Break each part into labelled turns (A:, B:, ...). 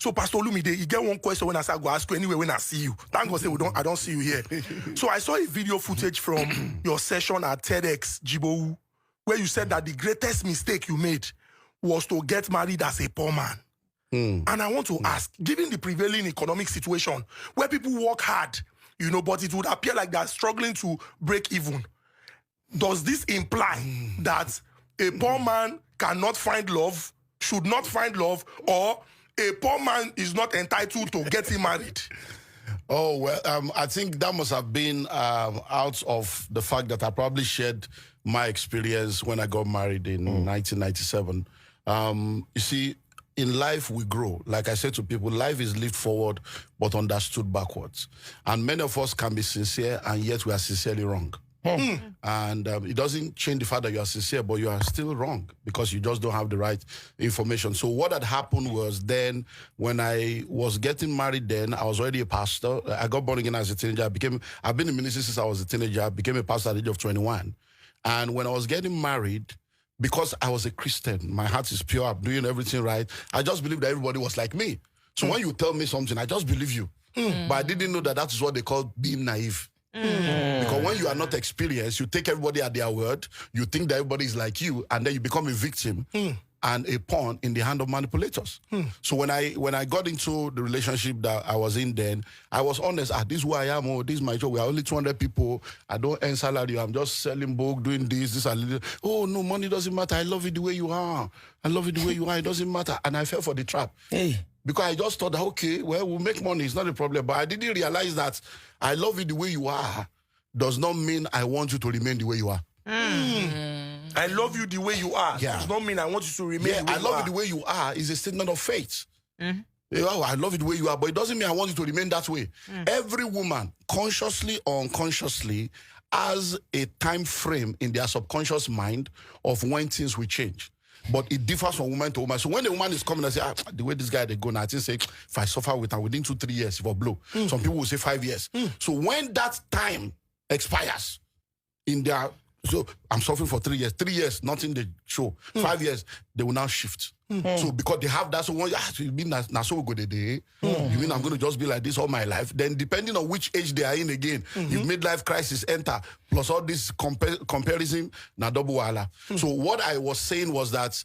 A: So Pastor Olumide, you get one question when I say I go ask you anyway when I see you. Thank God say I don't see you here. So I saw a video footage from your session at TEDx Jibowu, where you said that the greatest mistake you made was to get married as a poor man. And I want to ask, given the prevailing economic situation where people work hard, but it would appear like they're struggling to break even, does this imply that a poor man cannot find love, should not find love, or a poor man is not entitled to getting married?
B: Oh, well, I think that must have been out of the fact that I probably shared my experience when I got married in 1997. You see, in life, we grow. Like I said to people, life is lived forward, but understood backwards. And many of us can be sincere, and yet we are sincerely wrong. And it doesn't change the fact that you are sincere, but you are still wrong because you just don't have the right information. So what had happened was then when I was getting married then, I was already a pastor. I got born again as a teenager. I've been in ministry since I was a teenager. I became a pastor at the age of 21. And when I was getting married, because I was a Christian, my heart is pure, I'm doing everything right, I just believed that everybody was like me. So when you tell me something, I just believe you. But I didn't know that is what they call being naive. Because when you are not experienced, you take everybody at their word, you think that everybody is like you, and then you become a victim and a pawn in the hand of manipulators. So when I got into the relationship that I was in then, I was honest, this is who I am, this is my job, we are only 200 people, I don't earn salary, I'm just selling book, doing this and little. Oh no, money doesn't matter, I love you the way you are. I love you the way you are, it doesn't matter. And I fell for the trap. Because I just thought that, okay, well, we'll make money, it's not a problem. But I didn't realize that I love you the way you are does not mean I want you to remain the way you are.
A: I love you the way you are. Does not mean I want you to remain the way you are.
B: I love you the way you are is a statement of faith. I love you the way you are, but it doesn't mean I want you to remain that way. Every woman, consciously or unconsciously, has a time frame in their subconscious mind of when things will change. But it differs from woman to woman. So when a woman is coming and say, the way this guy they go now, I think say, if I suffer with her within 2-3 years, if I blow. Some people will say 5 years. So when that time expires in their, so I'm suffering for 3 years. 3 years, nothing they show. 5 years, they will now shift. So because they have that, so one, you mean that's so good a day? You mean I'm going to just be like this all my life? Then depending on which age they are in again, if midlife crisis enter, plus all this comparison, na double wala. So what I was saying was that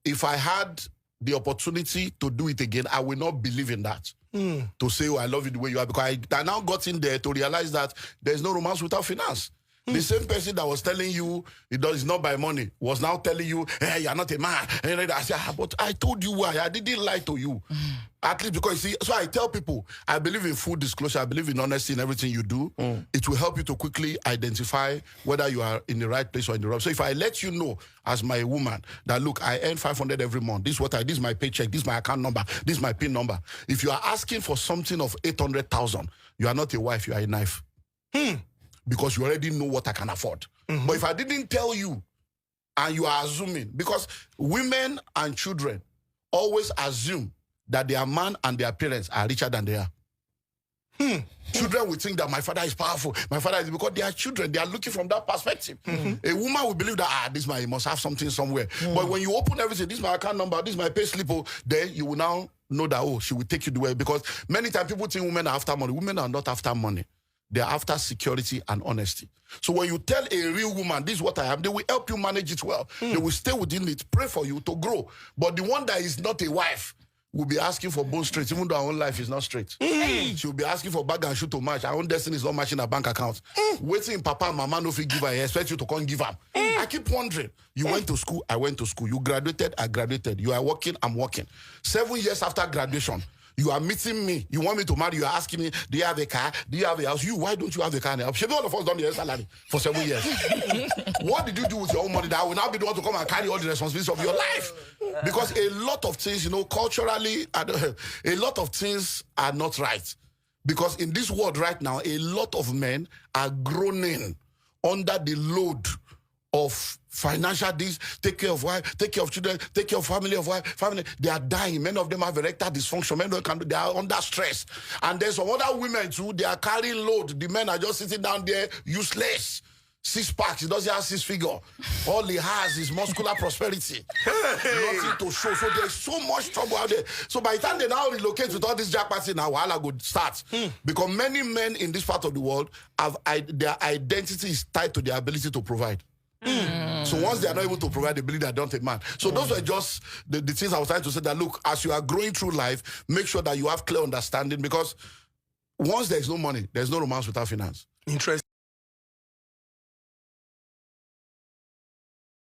B: if I had the opportunity to do it again, I will not believe in that. To say, I love you the way you are, because I now got in there to realize that there's no romance without finance. The same person that was telling you it's not by money was now telling you, hey, you're not a man. And I said, but I told you why. I didn't lie to you. At least because, you see, so I tell people, I believe in full disclosure. I believe in honesty in everything you do. It will help you to quickly identify whether you are in the right place or in the wrong. So if I let you know as my woman that, look, I earn 500 every month. This is my paycheck. This is my account number. This is my PIN number. If you are asking for something of 800,000, you are not a wife, you are a knife. Because you already know what I can afford. But if I didn't tell you, and you are assuming, because women and children always assume that their man and their parents are richer than they are. Children will think that my father is powerful. My father is, because they are children. They are looking from that perspective. A woman will believe that, this man, he must have something somewhere. But when you open everything, this is my account number, this is my pay slip, then you will now know that, she will take you the way. Because many times people think women are after money. Women are not after money. They're after security and honesty. So when you tell a real woman, this is what I am, they will help you manage it well. They will stay within it, pray for you to grow. But the one that is not a wife will be asking for bone straight, even though our own life is not straight. She will be asking for bag and shoe to match. Our own destiny is not matching her bank account. Waiting papa and mama no fit give her, I expect you to come give her. I keep wondering, you went to school, I went to school. You graduated, I graduated. You are working, I'm working. 7 years after graduation, you are meeting me. You want me to marry. You are asking me, do you have a car? Do you have a house? Why don't you have a car now? Should all of us done the salary for 7 years? What did you do with your own money that I will now be the one to come and carry all the responsibilities of your life? Because a lot of things, culturally, a lot of things are not right. Because in this world right now, a lot of men are groaning under the load of financial things, take care of wife, take care of children, take care of family. They are dying. Many of them have erectile dysfunction. Many of them they are under stress. And there's some other women too, they are carrying load. The men are just sitting down there useless. 6 packs. He doesn't have 6 figure. All he has is muscular prosperity. Nothing to show. So there's so much trouble out there. So by the time they now relocate with all this jackpot, now Wahala go start. Because many men in this part of the world have their identity is tied to their ability to provide. So once they are not able to provide, they believe they don't a man. So those were just the things I was trying to say, that look, as you are growing through life, make sure that you have clear understanding, because once there is no money, there's no romance without finance.
A: Interesting.